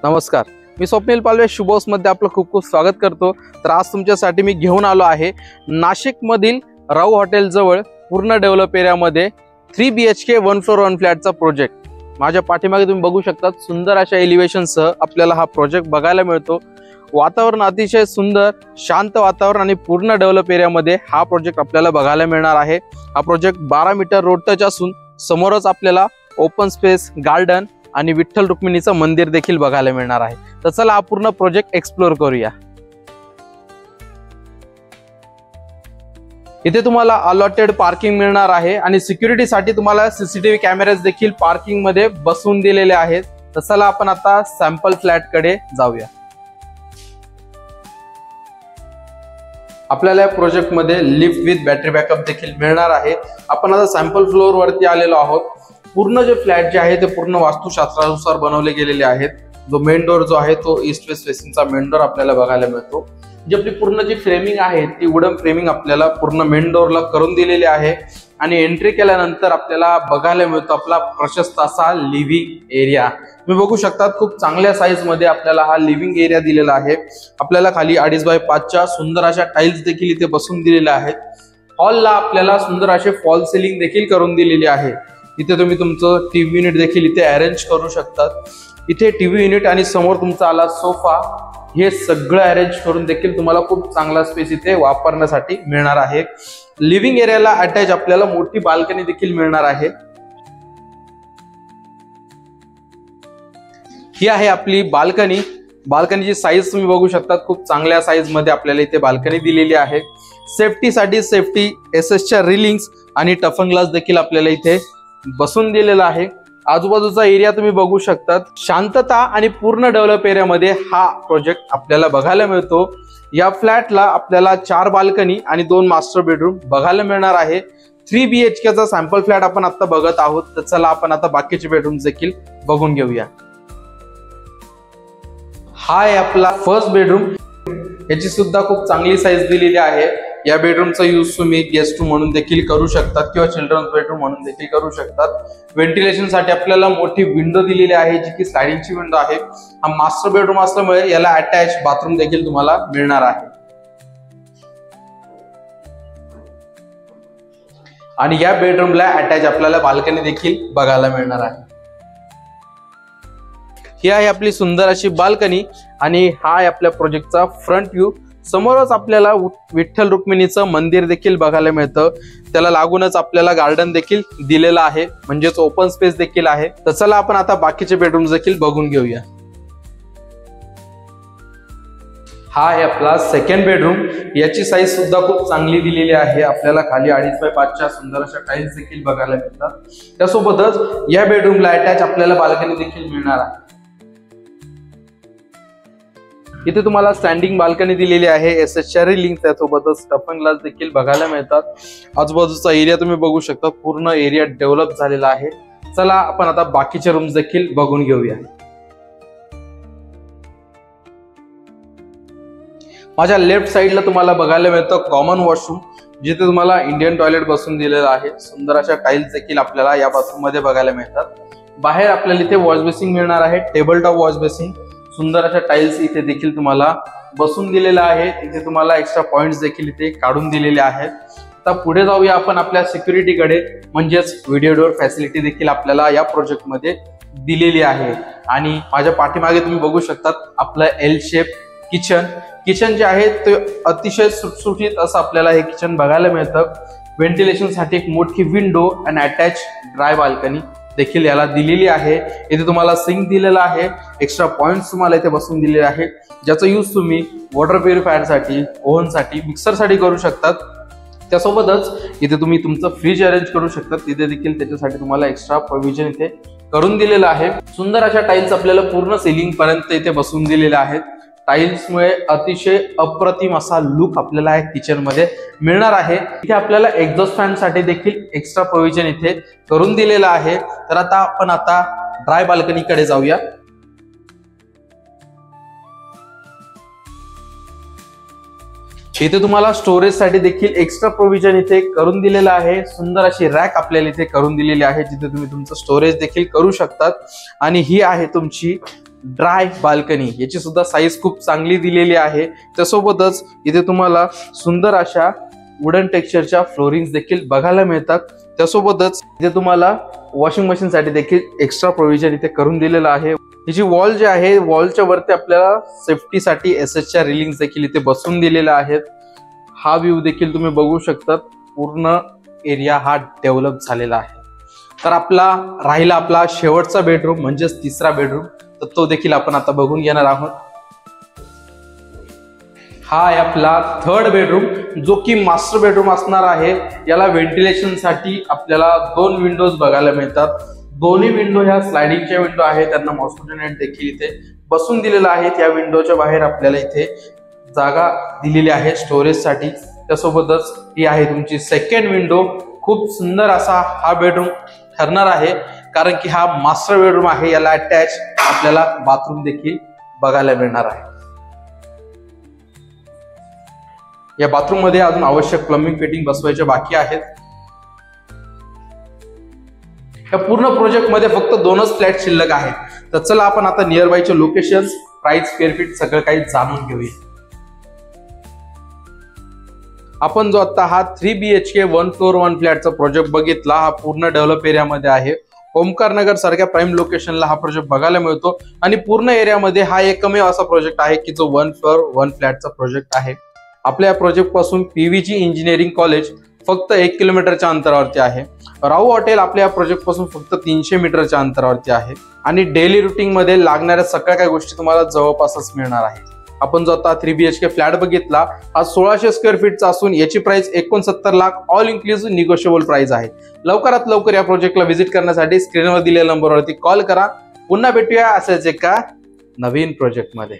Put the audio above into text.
नमस्कार, मी स्वप्नील पालवे शुभोस मध्ये आपलं खूप खूप स्वागत करतो। तर आज तुमच्यासाठी मी घेऊन आलो आहे नाशिक मधील राऊ हॉटेल जवळ पूर्ण डेव्हलप एरियामध्ये 3 BHK 1 फ्लोर 1 फ्लॅटचा प्रोजेक्ट। माझ्या पाठीमागे तुम्ही बघू शकता सुंदर अशा एलिव्हेशन सह आपल्याला हा प्रोजेक्ट बघायला मिळतो। वातावरण अतिशय सुंदर शांत वातावरण आणि पूर्ण डेव्हलप एरियामध्ये हा प्रोजेक्ट आपल्याला बघायला मिळणार आहे। हा प्रोजेक्ट 12 मीटर रोड टच असून समोरच आपल्याला ओपन स्पेस, गार्डन आणि विठ्ठल रुक्मिणीचं मंदिर देखील बघायला मिळणार आहे। तर चला हा पूर्ण प्रोजेक्ट एक्सप्लोर करूया। इथे तुम्हाला अलॉटेड पार्किंग मिळणार आहे आणि सिक्युरिटी साठी तुम्हाला सीसीटीव्ही कॅमेराज देखील पार्किंग मध्ये बसवून दिलेले आहेत। तर चला आपण आता सॅम्पल फ्लॅट कडे जाऊया। आपल्याला या प्रोजेक्ट मध्ये लिफ्ट विथ बॅटरी बॅकअप देखील मिळणार आहे। आपण आता सॅम्पल फ्लोर वरती आलेलो आहोत। पूर्ण जे फ्लॅट जे आहे ते पूर्ण वास्तुशास्त्रानुसार बनवले गेलेले आहेत। जो मेन डोर जो आहे तो ईस्ट वेस्ट फेसिंगचा मेन डोर आपल्याला बघायला मिळतो। जी आपली पूर्ण जी फ्रेमिंग आहे ती वुडन फ्रेमिंग आपल्याला पूर्ण मेन डोरला करून दिलेली आहे आणि एंट्री केल्यानंतर आपल्याला बघायला मिळतो आपला प्रशस्त असा लिव्हिंग एरिया। तुम्ही बघू शकता खूप चांगल्या साईज मध्ये आपल्याला हा लिव्हिंग एरिया दिलेला आहे। आपल्याला खाली 2.5 बाय 5च्या सुंदर अशा टाइल्स देखील इथे बसून दिलेल्या आहेत। हॉलला आपल्याला सुंदर असे फॉल सिलिंग देखील करून दिलेली आहे। इथे तुम्ही तुमचं टीव्ही युनिट देखील इथे अरेंज करू शकतात। इथे टीव्ही युनिट आणि समोर तुमचा आला सोफा, हे सगळं अरेंज करून देखील तुम्हाला खूप चांगला स्पेस इथे वापरण्यासाठी मिळणार आहे। लिव्हिंग एरियाला अटॅच आपल्याला मोठी बाल्कनी देखील मिळणार आहे। ही आहे आपली बाल्कनी। बाल्कनीची साईज तुम्ही बघू शकता खूप चांगल्या साईज मध्ये आपल्याला इथे बाल्कनी दिलेली आहे। सेफ्टीसाठी सेफ्टी एसएसच्या रिलिंग्स आणि टफन ग्लास देखील आपल्याला इथे बसून दिलेला आहे। आजूबाजूचा एरिया तुम्ही बघू शकता शांतता आणि पूर्ण डेव्हलप एरियामध्ये हा प्रोजेक्ट आपल्याला बघायला मिळतो। या फ्लॅटला आपल्याला 4 बाल्कनी आणि 2 मास्टर बेडरूम बघायला मिळणार आहे। 3 BHK चा सॅम्पल फ्लॅट आपण आता बघत आहोत। तर चला आपण आता बाकीचे बेडरूम देखील बघून घेऊया। हा आहे आपला फर्स्ट बेडरूम। याची सुद्धा खूप चांगली साईज दिलेली आहे। या बेडरूमचा यूज तुम्ही गेस्ट रूम म्हणून देखील करू शकतात किंवा चिल्ड्रन्स बेडरूम म्हणून देखील करू शकतात। व्हेंटिलेशन साठी आपल्याला मोठी विंडो दिलेली आहे जी की स्लायडिंगची विंडो आहे। हा मास्टर बेडरूम असल्यामुळे याला अटॅच बाथरूम देखील तुम्हाला मिळणार आहे। आणि या बेडरूमला अटॅच आपल्याला बाल्कनी देखील बघायला मिळणार आहे। ही आहे आपली सुंदर अशी बाल्कनी आणि हा आहे आपल्या प्रोजेक्टचा फ्रंट व्ह्यू। समोरच आपल्याला विठ्ठल रुक्मिणीचं मंदिर देखील बघायला मिळतं। त्याला लागूनच आपल्याला गार्डन देखील दिलेलं आहे, म्हणजेच ओपन स्पेस देखील आहे। तर चला आपण आता बाकीचे बेडरूम देखील बघून घेऊया। हा आहे आपला सेकंड बेडरूम। याची साईज सुद्धा खूप चांगली दिलेली आहे। आपल्याला खाली 2.5 बाय 5च्या सुंदर अशा टाइल्स देखील बघायला मिळतात। त्यासोबतच या बेडरूमला अटॅच आपल्याला बाल्कनी देखील मिळणार आहे। इथे तुम्हाला स्टँडिंग बाल्कनी दिलेली आहे, एसएसच्या रिलिंग, त्यासोबतच टफन ग्लास देखील बघायला मिळतात। आजूबाजूचा एरिया तुम्ही बघू शकता पूर्ण एरिया डेव्हलप झालेला आहे। चला आपण आता बाकीचे रूम्स देखील बघून घेऊया। माझ्या लेफ्ट साइडला तुम्हाला बघायला मिळतं कॉमन वॉशरूम, जिथे तुम्हाला इंडियन टॉयलेट बसून दिलेलं आहे। सुंदर अशा टाइल्स देखील आपल्याला या बाथरूम मध्ये बघायला मिळतात। बाहेर आपल्याला इथे वॉश बेसिंग मिळणार आहे, टेबल टॉप वॉश बेसिंग। सुंदर अशा टाइल्स इथे देखील तुम्हाला बसून दिलेला आहे। इथे तुम्हाला एक्स्ट्रा पॉइंट्स देखील इथे काढून दिलेले आहेत। आता पुढे जाऊया आपण आपल्या सिक्युरिटीकडे, म्हणजेच व्हिडिओ डोअर फॅसिलिटी देखील आपल्याला या प्रोजेक्ट मध्ये दिलेली आहे। आणि माझ्या पाठीमागे तुम्ही बघू शकता आपलं एल शेप किचन जे आहे ते अतिशय सुटसुटीत असं आपल्याला हे किचन बघायला मिळतं। व्हेंटिलेशन साठी एक मोठी विंडो आणि अटॅच ड्राय बाल्कनी देखील याला दिलेली आहे। इथे तुम्हाला सिंक दिलेला आहे, एक्स्ट्रा पॉइंट्स तुम्हाला इथे बसून दिलेले आहेत, ज्याचा यूज तुम्ही वॉटर प्युरिफायर साठी, ओव्हन साठी, मिक्सर साठी करू शकतात। त्यासोबतच इथे तुम्ही तुमचं फ्रीज अरेंज करू शकता। तिथे देखील त्याच्यासाठी तुम्हाला एक्स्ट्रा प्रोव्हिजन इथे करून दिलेलं आहे। सुंदर अशा टाइल्स आपल्याला पूर्ण सिलिंग पर्यंत इथे बसून दिलेल्या आहेत। टाइल्समुळे अतिशय अप्रतिम असा लुक आपल्याला या किचन मध्ये मिळणार आहे। इथे आपल्याला एक्झॉस्ट फॅन साठी देखील एक्स्ट्रा प्रोव्हिजन इथे करून दिलेला आहे। तर आता आपण ड्राय बाल्कनी कडे जाऊया। इथे तुम्हाला स्टोरेज साठी देखील एक्स्ट्रा प्रोव्हिजन इथे करून दिलेलं आहे। सुंदर अशी रॅक आपल्याला इथे करून दिलेली आहे, जिथे तुम्ही तुमचं स्टोरेज देखील करू शकतात। आणि ही आहे तुमची ड्राय बाल्कनी, याची सुद्धा साईज खूप चांगली दिलेली आहे. त्यासोबतच इथे तुम्हाला सुंदर अशा वुडन टेक्स्चरच्या फ्लोरिंग देखील बघायला मिळतात. त्यासोबतच इथे तुम्हाला वॉशिंग मशीन साठी देखील एक्स्ट्रा प्रोव्हिजन इथे करून दिलेलं आहे. ही जी वॉल जी आहे, वॉलच्या वरती आपल्याला सेफ्टीसाठी एसएसच्या रिलिंग देखील इथे बसवून दिलेल्या आहेत. हा व्ह्यू देखील तुम्ही बघू शकता. पूर्ण एरिया हा डेव्हलप झालेला आहे. तर राहिला आपला शेवटचा बेडरूम म्हणजेच तिसरा बेडरूम, तर तो देखील आपण आता बघून घेणार आहोत. हा आहे आपला थर्ड बेडरूम, जो की मास्टर बेडरूम असणार आहे. याला व्हेंटिलेशन साठी आपल्याला 2 विंडोज बघायला मिळतात. दोन्ही विंडो ह्या स्लायडिंगच्या विंडो आहेत. त्यांना मॉस्किटो नेट देखील इथे बसून दिलेला आहे. त्या विंडोच्या बाहेर आपल्याला इथे जागा दिलेली आहे स्टोरेज साठी. त्यासोबतच ही आहे तुमची सेकंड विंडो. खूप सुंदर असा हा बेडरूम ठरणार आहे, कारण की हा मास्टर बेडरूम आहे. याला अटॅच आपल्याला बाथरूम देखील बघायला मिळणार आहे. या बाथरूम मध्ये अजून आवश्यक प्लंबिंग फिटिंग बसवायचे बाकी आहेत. या पूर्ण प्रोजेक्ट मध्ये फक्त 2च फ्लॅट शिल्लक आहेत. तर चला आपण आता नियर बायचे लोकेशन, प्राइस, स्क्वेअर फीट सगळं काही जाणून घेऊया. आपण जो आता हा 3 BHK 1 फ्लोर 1 फ्लॅटचा प्रोजेक्ट बघितला, हा पूर्ण डेव्हलप एरियामध्ये आहे. ओमकार नगर सारख्या प्राईम लोकेशनला हा प्रोजेक्ट बघायला मिळतो आणि पूर्ण एरियामध्ये हा एकमेव असा प्रोजेक्ट आहे की जो 1 फ्लोर 1 फ्लॅटचा प्रोजेक्ट आहे. आपल्या या प्रोजेक्ट पासून PVG इंजिनिअरिंग कॉलेज फक्त 1 किलोमीटरच्या अंतरावरती आहे. राहू हॉटेल आपल्या या प्रोजेक्ट पासून फक्त 300 मीटरच्या अंतरावरती आहे आणि डेली रुटीन मध्ये लागणाऱ्या सगळ्या काही गोष्टी तुम्हाला जवळपासच मिळणार आहे. आपण जो आता 3 BHK फ्लॅट बघितला, हा 1600 स्क्वेअर फीटचा असून याची price 69 lakh all inclusive negotiable price आहे. लवकरात लवकर या प्रोजेक्टला व्हिजिट करण्यासाठी स्क्रीनवर दिलेल्या नंबरवरती कॉल करा. पुन्हा भेटूया असेच एका नवीन प्रोजेक्ट मध्ये.